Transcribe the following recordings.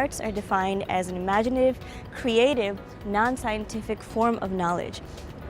arts are defined as an imaginative, creative, non-scientific form of knowledge.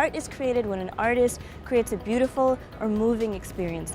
art is created when an artist creates a beautiful or moving experience.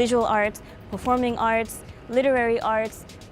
visual arts, performing arts, literary arts.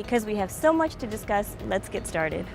because we have so much to discuss, let's get started.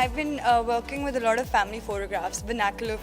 I've been working with a lot of family photographs, vernacular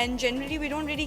and generally we don't really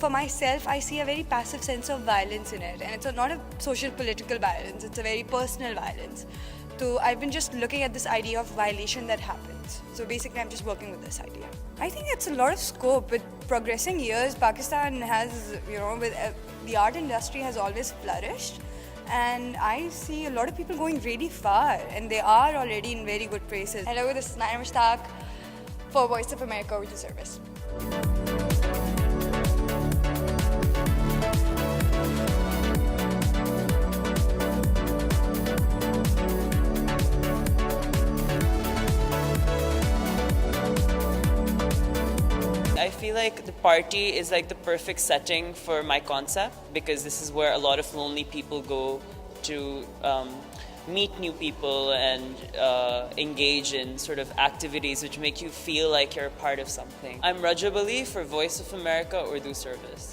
for myself, I see a very passive sense of violence in it, and it's not a social political violence, it's a very personal violence. So I've been just looking at this idea of violation that happens. So basically I'm just working with this idea. I think it's a lot of scope. With progressing years, Pakistan has, with the art industry has always flourished, and I see a lot of people going really far, and they are already in very good places. Hello, this is Naima Mushtaq for Voice of America Urdu Service. I feel like the party is like the perfect setting for my concept, because this is where a lot of lonely people go to meet new people and engage in sort of activities which make you feel like you're a part of something. I'm Rajab Ali for Voice of America Urdu Service.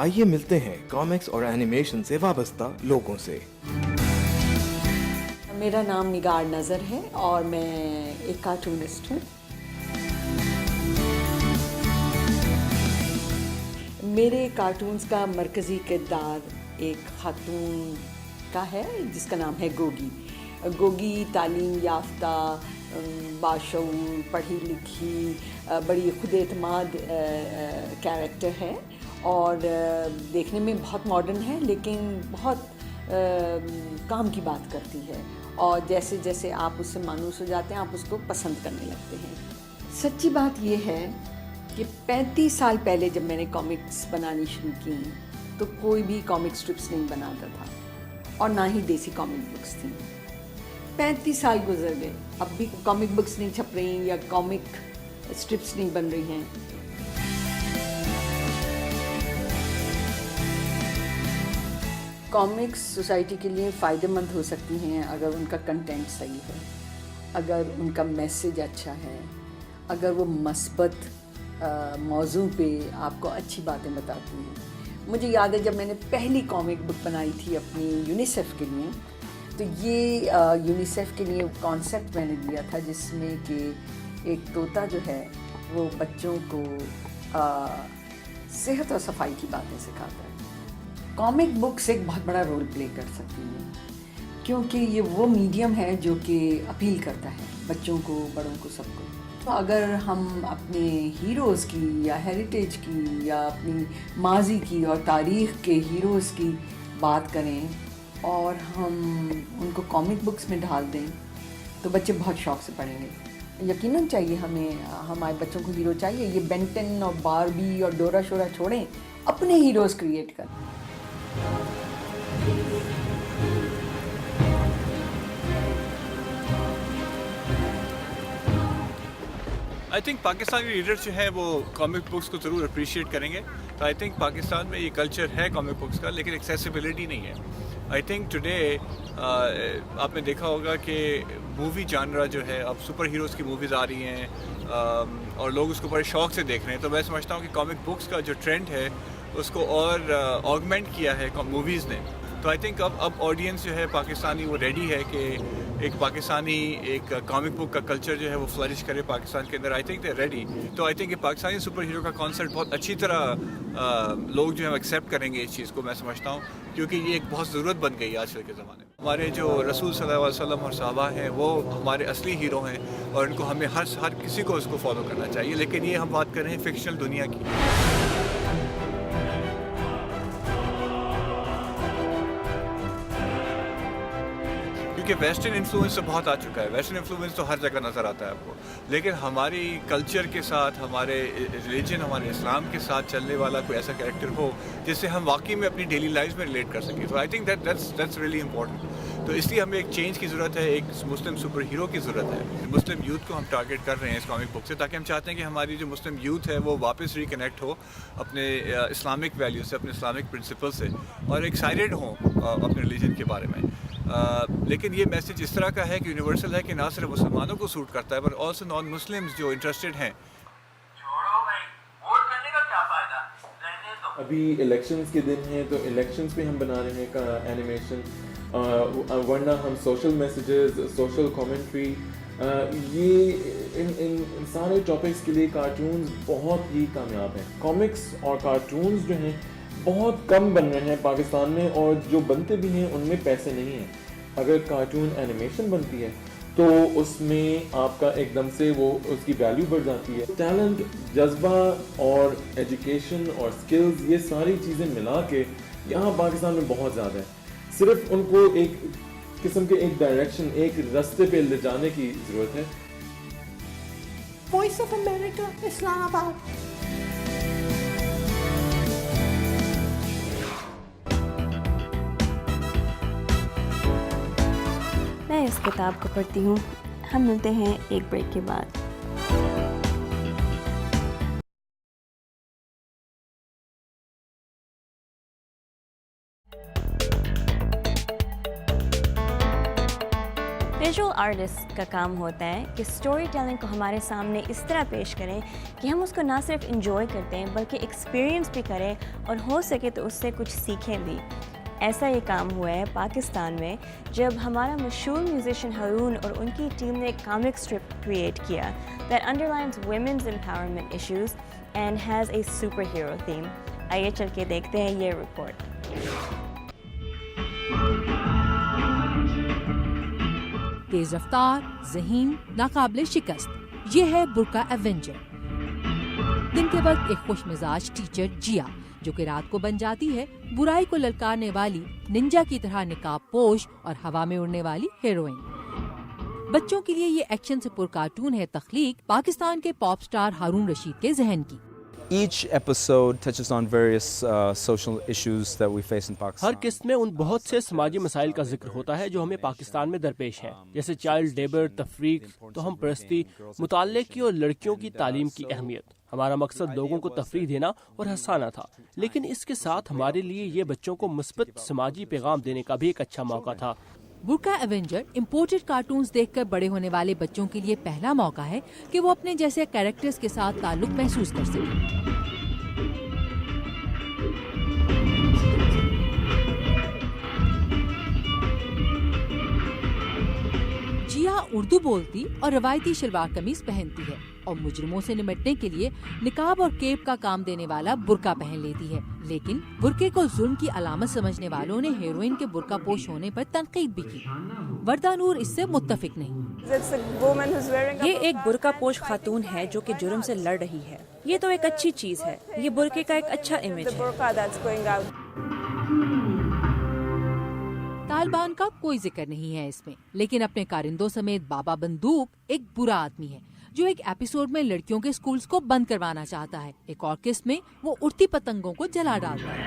آئیے ملتے ہیں comics اور animation سے وابستہ لوگوں سے۔ میرا نام نگار نظر ہے اور میں ایک کارٹونسٹ ہوں۔ میرے کارٹونز کا مرکزی کردار ایک خاتون کا ہے جس کا نام ہے گوگی۔ گوگی تعلیم یافتہ، باشعور، پڑھی لکھی، بڑی خود اعتماد کیریکٹر ہے اور دیکھنے میں بہت ماڈرن ہے لیکن بہت کام کی بات کرتی ہے، اور جیسے جیسے آپ اس سے مانوس ہو جاتے ہیں آپ اس کو پسند کرنے لگتے ہیں۔ سچی بات یہ ہے کہ 35 سال پہلے جب میں نے کامکس بنانی شروع کی تو کوئی بھی کامک سٹرپس نہیں بناتا تھا اور نہ ہی دیسی کامک بکس تھیں۔ 35 سال گزر گئے، اب بھی کامک بکس نہیں چھپ رہی یا کامک سٹرپس نہیں بن رہی ہیں۔ کامکس سوسائٹی کے لیے فائدہ مند ہو سکتی ہیں اگر ان کا کنٹینٹ صحیح ہے، اگر ان کا میسیج اچھا ہے، اگر وہ مثبت موضوع پہ آپ کو اچھی باتیں بتاتی ہیں۔ مجھے یاد ہے جب میں نے پہلی کامک بک بنائی تھی اپنی یونیسیف کے لیے، تو یہ یونیسیف کے لیے کانسیپٹ میں نے دیا تھا جس میں کہ ایک طوطا جو ہے وہ بچوں کو صحت اور صفائی کی باتیں سکھاتا ہے۔ کامک بکس ایک بہت بڑا رول پلے کر سکتی ہیں کیونکہ یہ وہ میڈیم ہے جو کہ اپیل کرتا ہے بچوں کو، بڑوں کو، سب کو۔ تو اگر ہم اپنے ہیروز کی یا ہیریٹیج کی یا اپنی ماضی کی اور تاریخ کے ہیروز کی بات کریں اور ہم ان کو کامک بکس میں ڈال دیں تو بچے بہت شوق سے پڑھیں گے۔ یقیناً چاہیے ہمارے بچوں کو ہیرو چاہیے، یہ بینٹن اور باربی اور ڈورا شورا چھوڑیں، اپنے ہیروز کریٹ کریں۔ آئی تھنک پاکستانی ریڈرز جو ہیں وہ کامک بکس کو ضرور اپریشیٹ کریں گے۔ تو آئی تھنک پاکستان میں یہ کلچر ہے کامک بکس کا، لیکن ایکسیسیبلٹی نہیں ہے۔ آئی تھنک ٹوڈے آپ نے دیکھا ہوگا کہ مووی جانرا جو ہے، اب سپر ہیروز کی موویز آ رہی ہیں اور لوگ اس کو بڑے شوق سے دیکھ رہے ہیں۔ تو میں سمجھتا ہوں کہ کامک بکس کا جو ٹرینڈ ہے اس کو اور آگمنٹ کیا ہے موویز نے۔ تو آئی تھنک اب آڈینس جو ہے پاکستانی وہ ریڈی ہے کہ ایک پاکستانی ایک کامک بک کا کلچر جو ہے وہ فلرش کرے پاکستان کے اندر۔ I think they ready. تو آئی تھنک کہ پاکستانی سپر ہیرو کا کانسیپٹ بہت اچھی طرح لوگ جو ہے ایکسیپٹ کریں گے اس چیز کو، میں سمجھتا ہوں، کیونکہ یہ ایک بہت ضرورت بن گئی ہے آج کل کے زمانے میں۔ ہمارے جو رسول صلی اللہ علیہ وسلم اور صحابہ ہیں وہ ہمارے اصلی ہیرو ہیں اور ان کو ہمیں ہر کسی کو اس کو فالو کرنا چاہیے، لیکن یہ ہم بات کر رہے ہیں فکشنل دنیا کی۔ کیونکہ ویسٹرن انفلوئنس تو بہت آ چکا ہے، ویسٹرن انفلوئنس تو ہر جگہ نظر آتا ہے آپ کو، لیکن ہماری کلچر کے ساتھ، ہمارے ریلیجن، ہمارے اسلام کے ساتھ چلنے والا کوئی ایسا کریکٹر ہو جس سے ہم واقعی میں اپنی ڈیلی لائف میں ریلیٹ کر سکیں۔ تو I think that's really important. تو اس لیے ہمیں ایک چینج کی ضرورت ہے، ایک مسلم سپر ہیرو کی ضرورت ہے۔ مسلم یوتھ کو ہم ٹارگیٹ کر رہے ہیں اس کامک بک سے، تاکہ ہم چاہتے ہیں کہ ہماری جو مسلم یوتھ ہے وہ واپس ریکنیکٹ ہو اپنے اسلامک ویلیوز سے، اپنے اسلامک پرنسپل سے، اور ایکسائٹیڈ ہوں اپنے ریلیجن کے بارے میں۔ لیکن یہ میسیج اس طرح کا ہے کہ یونیورسل ہے، کہ نہ صرف مسلمانوں کو سوٹ کرتا ہے بٹ آلسو نان مسلمز جو انٹرسٹڈ ہیں۔ ابھی الیکشنز کے دن ہیں تو الیکشنز پہ ہم بنا رہے ہیں اینیمیشن، ورنہ ہم سوشل میسیجز، سوشل کامنٹری، یہ ان سارے ٹاپکس کے لیے کارٹونز بہت ہی کامیاب ہیں۔ کامکس اور کارٹونز جو ہیں بہت کم بن رہے ہیں پاکستان میں، اور جو بنتے بھی ہیں ان میں پیسے نہیں ہیں۔ اگر کارٹون اینیمیشن بنتی ہے تو اس میں آپ کا ایک دم سے وہ اس کی ویلیو بڑھ جاتی ہے۔ ٹیلنٹ، جذبہ اور ایجوکیشن اور سکلز، یہ ساری چیزیں ملا کے یہاں پاکستان میں بہت زیادہ ہے۔ صرف ان کو ایک قسم کے ایک ڈائریکشن، ایک راستے پہ لے جانے کی ضرورت ہے۔ وائس آف امریکہ، اسلام آباد۔ میں اس کتاب کو پڑھتی ہوں۔ ہم ملتے ہیں ایک بریک کے بعد۔ پھر ویژول آرٹسٹ کا کام ہوتا ہے کہ اسٹوری ٹیلنگ کو ہمارے سامنے اس طرح پیش کریں کہ ہم اس کو نہ صرف انجوائے کرتے ہیں بلکہ ایکسپیرینس بھی کریں اور ہو سکے تو اس سے کچھ سیکھیں بھی. ایسا یہ کام ہوا ہے پاکستان میں جب ہمارا مشہور میوزیشین ہارون اور ان کی ٹیم نے ایک کامک اسٹرپ کریٹ کیا that underlines women's empowerment issues and has a super hero theme. آئیے چل کے دیکھتے ہیں یہ رپورٹ. تیز رفتار، ذہین، ناقابل شکست، یہ ہے برقع ایونجر. دن کے وقت ایک خوش مزاج ٹیچر جیا جو کہ رات کو بن جاتی ہے برائی کو للکارنے والی ننجا کی طرح نقاب پوش اور ہوا میں اڑنے والی ہیروئن. بچوں کے لیے یہ ایکشن سے پر کارٹون ہے تخلیق پاکستان کے پاپ سٹار ہارون رشید کے ذہن کی. Each episode touches on various social issues that we face in Pakistan. ہر قسط میں ان بہت سے سماجی مسائل کا ذکر ہوتا ہے جو ہمیں پاکستان میں درپیش ہیں، جیسے چائلڈ لیبر، تفریق، توہم پرستی، مطالعے کی اور لڑکیوں کی تعلیم کی اہمیت. ہمارا مقصد لوگوں کو تفریح دینا اور ہنسانا تھا، لیکن اس کے ساتھ ہمارے لیے یہ بچوں کو مثبت سماجی پیغام دینے کا بھی ایک اچھا موقع تھا. برقع ایونجر امپورٹڈ کارٹونز دیکھ کر بڑے ہونے والے بچوں کے لیے پہلا موقع ہے کہ وہ اپنے جیسے کیریکٹرز کے ساتھ تعلق محسوس کر سکیں. جیا اردو بولتی اور روایتی شلوار قمیص پہنتی ہے اور مجرموں سے نمٹنے کے لیے نقاب اور کیپ کا کام دینے والا برقع پہن لیتی ہے، لیکن برقعے کو ظلم کی علامت سمجھنے والوں نے ہیروئن کے برقع پوش ہونے پر تنقید بھی کی. وردہ نور اس سے متفق نہیں. یہ ایک برقع پوش خاتون ہے جو کہ جرم سے لڑ رہی ہے. یہ تو ایک اچھی چیز ہے، یہ برقعے کا ایک اچھا امیج ہے. طالبان کا کوئی ذکر نہیں ہے اس میں، لیکن اپنے کارندوں سمیت بابا بندوق ایک برا آدمی ہے جو ایک ایپیسوڈ میں لڑکیوں کے سکولز کو بند کروانا چاہتا ہے. ایک اور قسط میں وہ اڑتی پتنگوں کو جلا ڈالتا ہے.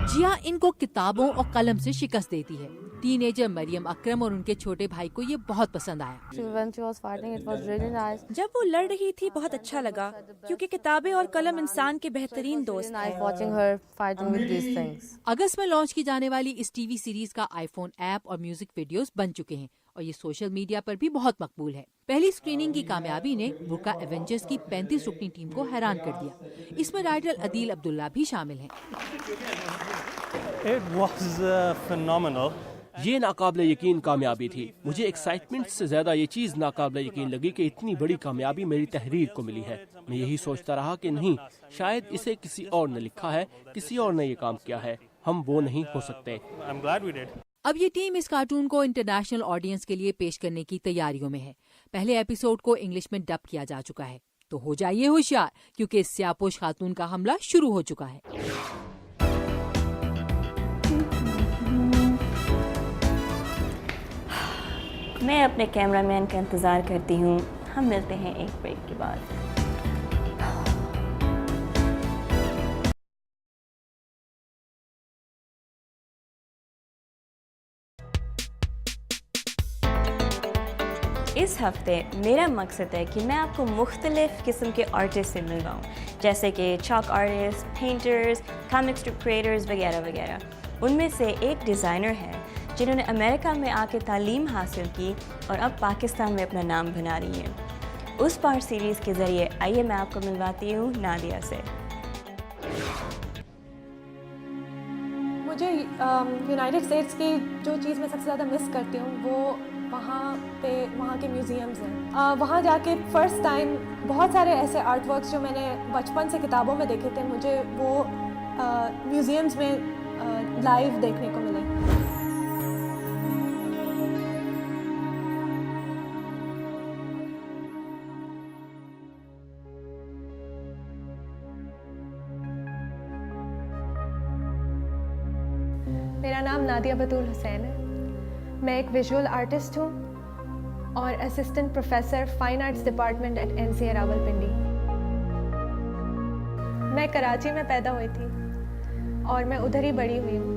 جیا ان کو کتابوں اور قلم سے شکست دیتی ہے. ٹین ایجر مریم اکرم اور ان کے چھوٹے بھائی کو یہ بہت پسند آیا. جب وہ لڑ رہی تھی بہت اچھا لگا کیونکہ کتابیں اور قلم انسان کے بہترین دوست ہیں. اگست میں لانچ کی جانے والی اس ٹی وی سیریز کا آئی فون ایپ اور میوزک ویڈیوز بن چکے ہیں اور یہ سوشل میڈیا پر بھی بہت مقبول ہے. پہلی اسکریننگ کی کامیابی نے برقع ایونجرز کی 35 رکنی ٹیم کو حیران کر دیا. اس میں رائٹر عدیل عبداللہ بھی شامل ہیں. یہ ناقابل یقین کامیابی تھی. مجھے ایکسائٹمنٹ سے زیادہ یہ چیز ناقابل یقین لگی کہ اتنی بڑی کامیابی میری تحریر کو ملی ہے. میں یہی سوچتا رہا کہ نہیں، شاید اسے کسی اور نے لکھا ہے، کسی اور نے یہ کام کیا ہے، ہم وہ نہیں ہو سکتے. اب یہ ٹیم اس کارٹون کو انٹرنیشنل آڈینس کے لیے پیش کرنے کی تیاریوں میں ہے. پہلے ایپیسوڈ کو انگلش میں ڈب کیا جا چکا ہے، تو ہو جائیے ہوشیار کیونکہ اس سیاپوش خاتون کا حملہ شروع ہو چکا ہے. میں اپنے کیمرہ مین کا انتظار کرتی ہوں. ہم ملتے ہیں ایک بریک کے بعد. اس ہفتے میرا مقصد ہے کہ میں آپ کو مختلف قسم کے آرٹسٹ سے ملواؤں، جیسے کہ chalk artist, painters, comic strip creators وغیرہ وغیرہ. ان میں سے ایک ڈیزائنر ہے جنہوں نے امریکہ میں آ کے تعلیم حاصل کی اور اب پاکستان میں اپنا نام بنا رہی ہیں. اس پارٹ سیریز کے ذریعے آئیے میں آپ کو ملواتی ہوں نادیہ سے. مجھے یونائٹڈ اسٹیٹس کی جو چیز میں سب سے زیادہ مس کرتی ہوں وہ وہاں کے میوزیمز ہیں. وہاں جا کے فرسٹ ٹائم بہت سارے ایسے آرٹ ورکس جو میں نے بچپن سے کتابوں میں دیکھے تھے، مجھے وہ میوزیمز میں لائیو دیکھنے کو ملے. میرا نام نادیہ بطول حسین ہے. میں ایک ویژول آرٹسٹ ہوں اور assistant professor fine arts department at NCA Rawalpindi. میں کراچی میں پیدا ہوئی تھی اور میں ادھر ہی بڑی ہوئی ہوں.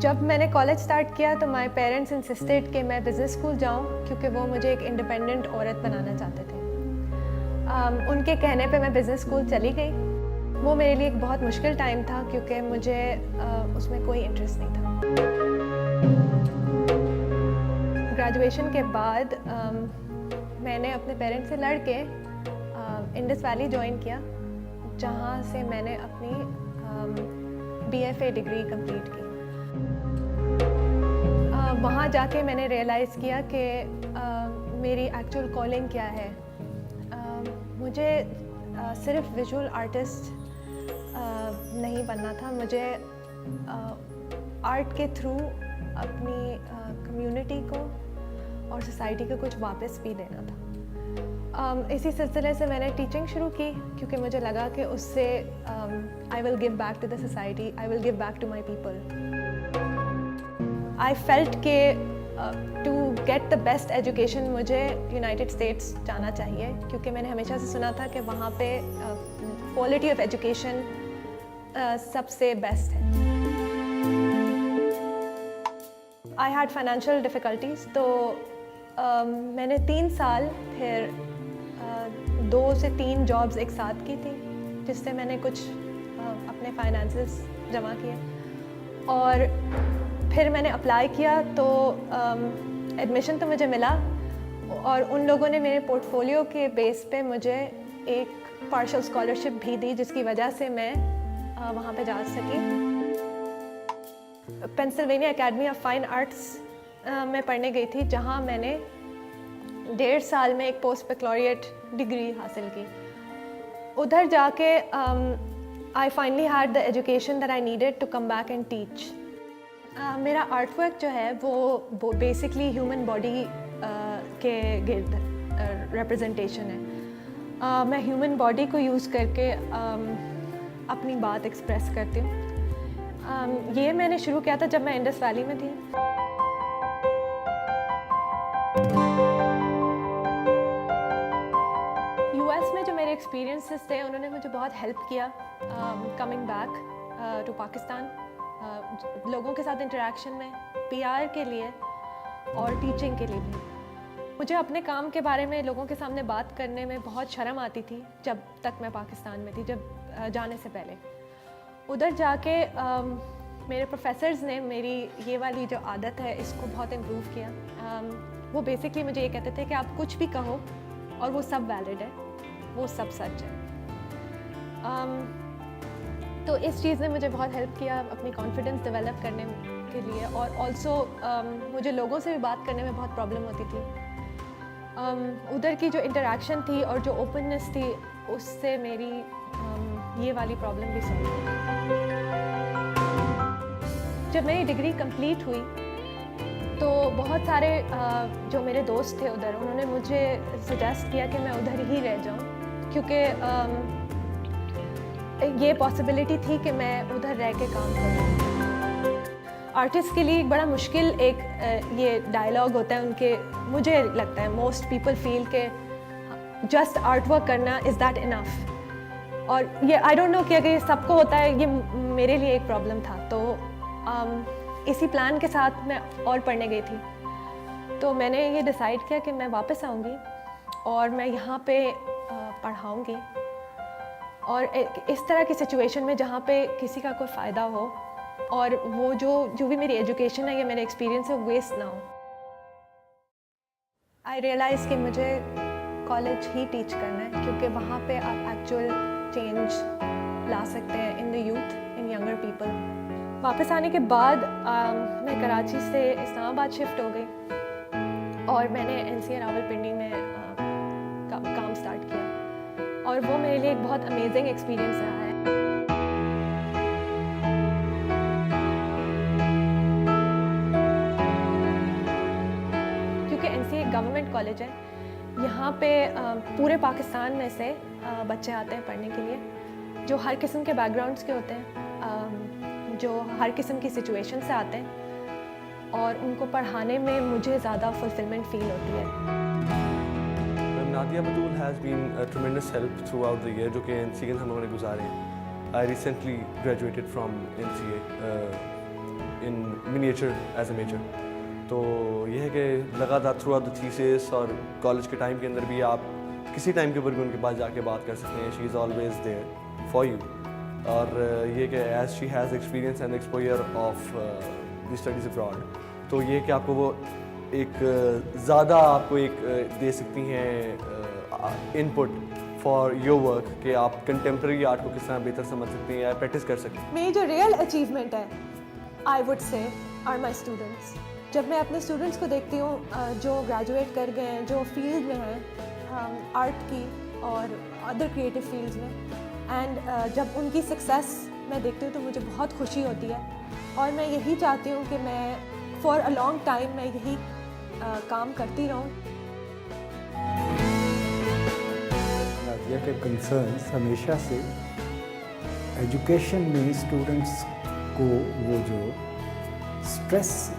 جب میں نے کالج سٹارٹ کیا تو مائی پیرنٹس انسسٹڈ کہ میں بزنس اسکول جاؤں کیونکہ وہ مجھے ایک انڈیپینڈنٹ عورت بنانا چاہتے تھے. ان کے کہنے پہ میں بزنس اسکول چلی گئی. وہ میرے لیے ایک بہت مشکل ٹائم تھا کیونکہ مجھے اس میں کوئی انٹرسٹ نہیں تھا. گریجویشن کے بعد میں نے اپنے پیرنٹس سے لڑ کے انڈس ویلی جوائن کیا, جہاں سے میں نے اپنی BFA ڈگری کمپلیٹ کی. وہاں جا کے میں نے ریئلائز کیا کہ میری ایکچوئل کالنگ کیا ہے. مجھے صرف ویژول آرٹسٹ نہیں بننا تھا, مجھے آرٹ کے تھرو اپنی کمیونٹی کو اور سوسائٹی کو کچھ واپس بھی دینا تھا. اسی سلسلے سے میں نے ٹیچنگ شروع کی کیونکہ مجھے لگا کہ اس سے I will give back to the society, I will give back to my people. I felt کہ to get the best education مجھے یونائٹیڈ اسٹیٹس جانا چاہیے, کیونکہ میں نے ہمیشہ سے سنا تھا کہ وہاں پہ کوالٹی آف ایجوکیشن سب سے بیسٹ ہے. آئی ہیڈ فائنینشیل ڈفیکلٹیز, تو میں نے 3 سال پھر 2 سے 3 جابز ایک ساتھ کی تھی, جس سے میں نے کچھ اپنے فائنانسز جمع کیے. اور پھر میں نے اپلائی کیا تو ایڈمیشن تو مجھے ملا, اور ان لوگوں نے میرے پورٹ فولیو کے بیس پہ مجھے ایک پارشل اسکالرشپ بھی دی, جس کی وجہ سے میں وہاں پہ جا سکی. Pennsylvania academy of fine arts میں پڑھنے گئی تھی, جہاں میں نے 1.5 سال میں ایک پوسٹ بیکلوریٹ ڈگری حاصل کی. ادھر جا کے I finally had the education that I needed to come back and teach. میرا آرٹ ورک جو ہے وہ بیسکلی ہیومن باڈی کے گرد ریپرزنٹیشن ہے. میں ہیومن باڈی کو یوز کر کے اپنی بات ایکسپریس کرتی ہوں. یہ میں نے شروع کیا تھا جب میں انڈس ویلی میں تھی. US میں جو میرے ایکسپیرینسز تھے انہوں نے مجھے بہت ہیلپ کیا کمنگ بیک ٹو پاکستان, لوگوں کے ساتھ انٹریکشن میں, PR کے لیے اور ٹیچنگ کے لیے بھی. مجھے اپنے کام کے بارے میں لوگوں کے سامنے بات کرنے میں بہت شرم آتی تھی جب تک میں پاکستان میں تھی, جب جانے سے پہلے. ادھر جا کے میرے پروفیسرز نے میری یہ والی جو عادت ہے اس کو بہت امپروو کیا. وہ بیسکلی مجھے یہ کہتے تھے کہ آپ کچھ بھی کہو اور وہ سب ویلڈ ہے, وہ سب سچ ہے. تو اس چیز نے مجھے بہت ہیلپ کیا اپنی کانفیڈنس ڈیولپ کرنے کے لیے. اور آلسو مجھے لوگوں سے بھی بات کرنے میں بہت پرابلم ہوتی تھی. ادھر کی جو انٹریکشن تھی اور جو اوپننس تھی, اس سے میری یہ والی پرابلم بھی سالو ہوئی. جب میری ڈگری کمپلیٹ ہوئی تو بہت سارے جو میرے دوست تھے ادھر, انہوں نے مجھے سجیسٹ کیا کہ میں ادھر ہی رہ جاؤں, کیونکہ یہ پاسبلٹی تھی کہ میں ادھر رہ کے کام کروں. آرٹسٹ کے لیے ایک بڑا مشکل ایک یہ ڈائلاگ ہوتا ہے ان کے, مجھے لگتا ہے موسٹ پیپل فیل کہ جسٹ آرٹ ورک کرنا از دیٹ انف. اور یہ آئی ڈونٹ نو کہ اگر یہ سب کو ہوتا ہے, یہ میرے لیے ایک پرابلم تھا. تو اسی پلان کے ساتھ میں اور پڑھنے گئی تھی. تو میں نے یہ ڈیسائیڈ کیا کہ میں واپس آؤں گی اور میں یہاں پہ پڑھاؤں گی, اور اس طرح کی سچویشن میں جہاں پہ کسی کا کوئی فائدہ ہو اور وہ جو بھی میری ایجوکیشن ہے یا میرے ایکسپیرینس ہے ویسٹ نہ ہو. آئی ریئلائز کہ مجھے کالج ہی ٹیچ کرنا ہے, کیونکہ وہاں پہ آپ ایکچوئل چینج لا سکتے ہیں in the youth, in younger people. واپس آنے کے بعد میں کراچی سے اسلام آباد شفٹ ہو گئی اور میں نے NCA راولپنڈی میں کام سٹارٹ کیا, اور وہ میرے لیے ایک بہت امیزنگ ایکسپیرینس رہا ہے. کیونکہ NCA ایک گورنمنٹ کالج ہے, یہاں پہ پورے پاکستان میں سے بچے آتے ہیں پڑھنے کے لیے, جو ہر قسم کے بیک گراؤنڈس کے ہوتے ہیں, جو ہر قسم کی سچویشن سے آتے ہیں, اور ان کو پڑھانے میں مجھے زیادہ فلفلمنٹ فیل ہوتی ہے. Nadia Batool has been a tremendous help throughout the year جو کہ NCA ہم لوگوں نے گزارے ہیں. I recently graduated from NCA in miniature as a major. تو یہ ہے کہ لگاتار تھرو آؤٹ دا تھیسس اور کالج کے ٹائم کے اندر بھی آپ کسی ٹائم کے اوپر بھی ان کے پاس جا کے بات کر سکتے ہیں. She is always there for you. اور یہ کہ as she has experience and exposure of the studies abroad, تو یہ کہ آپ کو وہ ایک زیادہ آپ کو ایک دے سکتی ہیں ان پٹ فار یور ورک کہ آپ کنٹمپریری آرٹ کو کس طرح بہتر سمجھ سکتے ہیں یا پریکٹس کر سکتے ہیں. میری جو ریئل اچیومنٹ ہے I would say are my students. جب میں اپنے اسٹوڈنٹس کو دیکھتی ہوں جو گریجویٹ کر گئے ہیں, جو فیلڈ میں ہیں آرٹ کی اور ادر کریٹیو فیلڈز میں, اینڈ جب ان کی سکسیس میں دیکھتی ہوں تو مجھے بہت خوشی ہوتی ہے, اور میں یہی چاہتی ہوں کہ میں فار اے لانگ ٹائم میں یہی کام کرتی رہوں. نادیہ کے کنسرنس ہمیشہ سے ایجوکیشن میں اسٹوڈنٹس کو وہ جو اسٹریس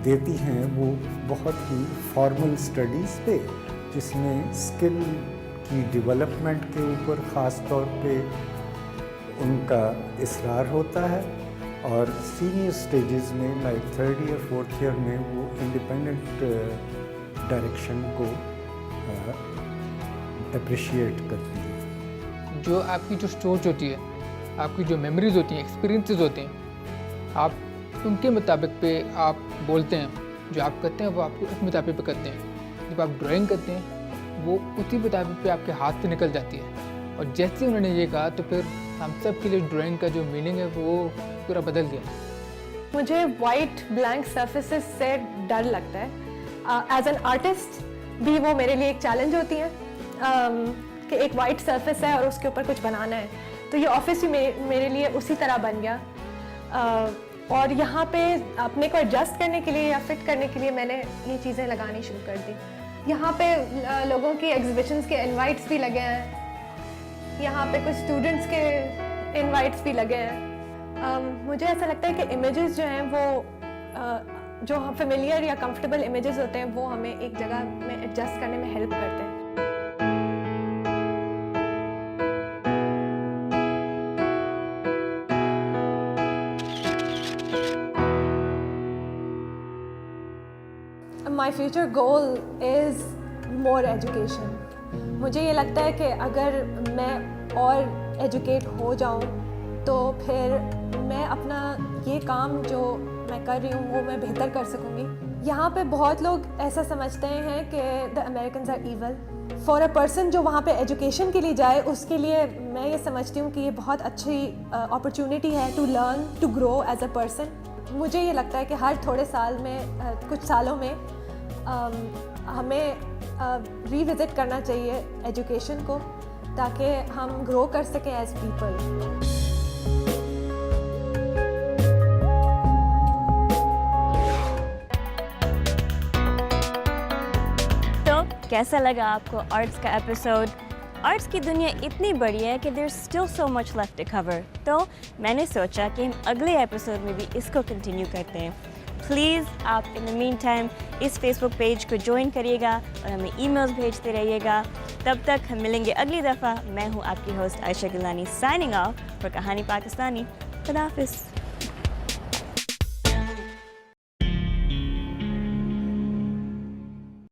دیتی ہیں وہ بہت ہی فارمل اسٹڈیز پہ, جس میں اسکل کی ڈیولپمنٹ کے اوپر خاص طور پہ ان کا اصرار ہوتا ہے, اور سینئر اسٹیجز میں like 3rd year 4th year میں وہ انڈیپینڈنٹ ڈائریکشن کو اپریشیٹ کرتی ہے. جو آپ کی جو سوچ ہوتی ہے, آپ کی جو میموریز ہوتی ہیں, ایکسپیرینسز ہوتے ہیں, آپ ان کے مطابق پہ آپ بولتے ہیں, جو آپ کرتے ہیں وہ آپ کو اس مطابق پہ کرتے ہیں. جب آپ ڈرائنگ کرتے ہیں وہ اسی مطابق پہ آپ کے ہاتھ سے نکل جاتی ہے, اور جیسے انہوں نے یہ کہا تو پھر ہم سب کے لیے ڈرائنگ کا جو میننگ ہے وہ پورا بدل گیا. مجھے وائٹ بلینک سرفیسز سے ڈر لگتا ہے. ایز این آرٹسٹ بھی وہ میرے لیے ایک چیلنج ہوتی ہے کہ ایک وائٹ سرفیس ہے اور اس کے اوپر کچھ بنانا ہے, تو یہ آفس بھی میرے لیے اسی طرح بن گیا. اور یہاں پہ اپنے کو ایڈجسٹ کرنے کے لیے یا فٹ کرنے کے لیے میں نے یہ چیزیں لگانی شروع کر دی. یہاں پہ لوگوں کی ایگزیبیشنس کے انوائٹس بھی لگے ہیں, یہاں پہ کچھ اسٹوڈنٹس کے انوائٹس بھی لگے ہیں. مجھے ایسا لگتا ہے کہ امیجز جو ہیں وہ جو فیملیئر یا کمفرٹیبل امیجز ہوتے ہیں وہ ہمیں ایک جگہ میں ایڈجسٹ کرنے میں ہیلپ کرتے ہیں. My future goal is more education. مجھے یہ لگتا ہے کہ اگر میں اور ایجوکیٹ ہو جاؤں تو پھر میں اپنا یہ کام جو میں کر رہی ہوں وہ میں بہتر کر سکوں گی. یہاں پہ بہت لوگ ایسا سمجھتے ہیں کہ the Americans are evil. For a person جو وہاں پہ ایجوکیشن کے لیے جائے اس کے لیے میں یہ سمجھتی ہوں کہ یہ بہت اچھی اپرچونٹی ہے to learn, to grow as a person. مجھے یہ لگتا ہے کہ ہر تھوڑے سال میں کچھ سالوں میں ہمیں ری وزٹ کرنا چاہیے ایجوکیشن کو تاکہ ہم گرو کر سکیں ایز پیپل. تو کیسا لگا آپ کو آرٹس کا ایپیسوڈ؟ آرٹس کی دنیا اتنی بڑی ہے کہ there is still so much left to cover. تو میں نے سوچا کہ ہم اگلے ایپیسوڈ میں بھی اس کو کنٹینیو کرتے ہیں. پلیز آپ ان دا مین ٹائم اس فیس بک پیج کو جوائن کریے گا اور ہمیں ای میلز بھیجتے رہیے گا. تب تک ہم ملیں گے اگلی دفعہ. میں ہوں آپ کی host Ayesha Gilani, signing off for Kahani Pakistani. خدا حافظ.